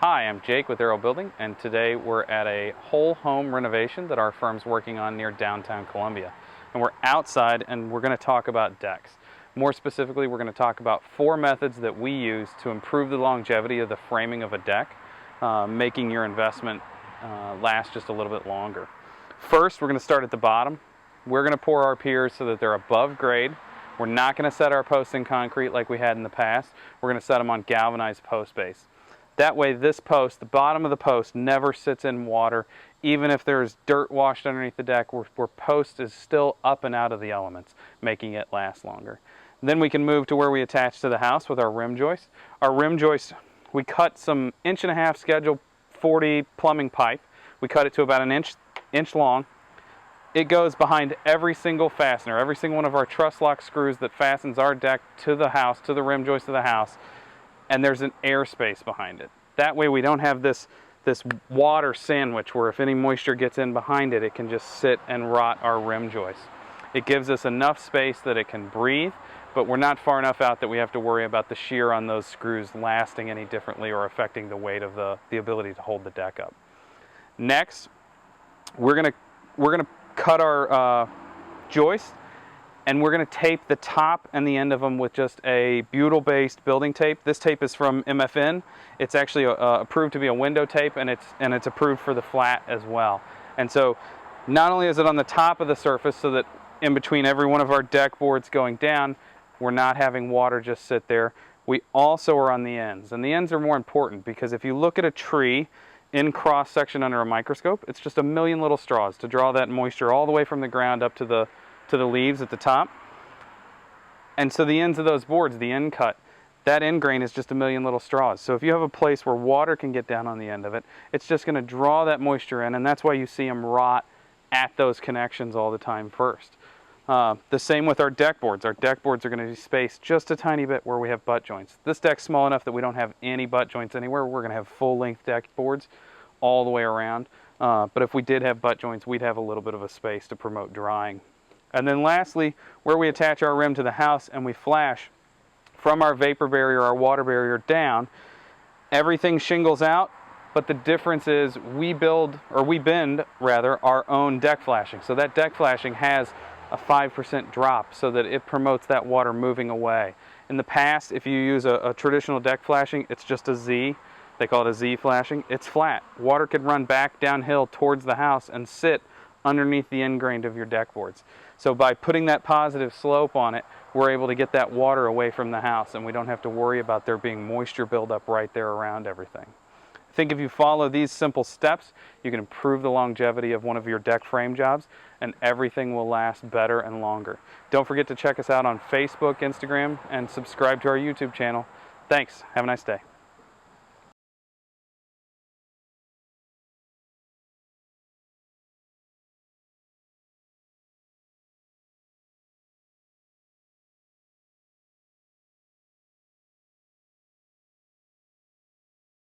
Hi, I'm Jake with Aarow Building, and today we're at a whole home renovation that our firm's working on near downtown Columbia. And we're outside and we're going to talk about decks. More specifically, we're going to talk about 4 methods that we use to improve the longevity of the framing of a deck, making your investment last just a little bit longer. First, we're going to start at the bottom. We're going to pour our piers so that they're above grade. We're not going to set our posts in concrete like we had in the past. We're going to set them on galvanized post base. That way this post, the bottom of the post, never sits in water. Even if there's dirt washed underneath the deck, where post is still up and out of the elements, making it last longer. Then we can move to where we attach to the house with our rim joist. Our rim joist, we cut some 1.5 inch schedule 40 plumbing pipe. We cut it to about an inch long. It goes behind every single fastener, every single one of our truss lock screws that fastens our deck to the house, to the rim joist of the house. And there's an air space behind it. That way we don't have this water sandwich where if any moisture gets in behind it, it can just sit and rot our rim joist. It gives us enough space that it can breathe, but we're not far enough out that we have to worry about the shear on those screws lasting any differently or affecting the weight of the ability to hold the deck up. Next, we're gonna cut our joist, and we're going to tape the top and the end of them with just a butyl-based building tape. This tape is from MFN. It's actually approved to be a window tape, and it's approved for the flat as well. And so not only is it on the top of the surface so that in between every one of our deck boards going down, we're not having water just sit there. We also are on the ends, and the ends are more important because if you look at a tree in cross section under a microscope, it's just a million little straws to draw that moisture all the way from the ground up to the leaves at the top. And so the ends of those boards, the end cut, that end grain is just a million little straws. So if you have a place where water can get down on the end of it, it's just going to draw that moisture in, and that's why you see them rot at those connections all the time first. The same with our deck boards. Our deck boards are going to be spaced just a tiny bit where we have butt joints. This deck's small enough that we don't have any butt joints anywhere. We're going to have full-length deck boards all the way around. But if we did have butt joints, we'd have a little bit of a space to promote drying. And then lastly, where we attach our rim to the house and we flash from our vapor barrier, our water barrier down, everything shingles out, but the difference is we bend our own deck flashing. So that deck flashing has a 5% drop so that it promotes that water moving away. In the past, if you use a traditional deck flashing, it's just a Z. They call it a Z flashing. It's flat. Water could run back downhill towards the house and sit underneath the end grain of your deck boards. So by putting that positive slope on it, we're able to get that water away from the house, and we don't have to worry about there being moisture buildup right there around everything. I think if you follow these simple steps, you can improve the longevity of one of your deck frame jobs, and everything will last better and longer. Don't forget to check us out on Facebook, Instagram, and subscribe to our YouTube channel. Thanks. Have a nice day.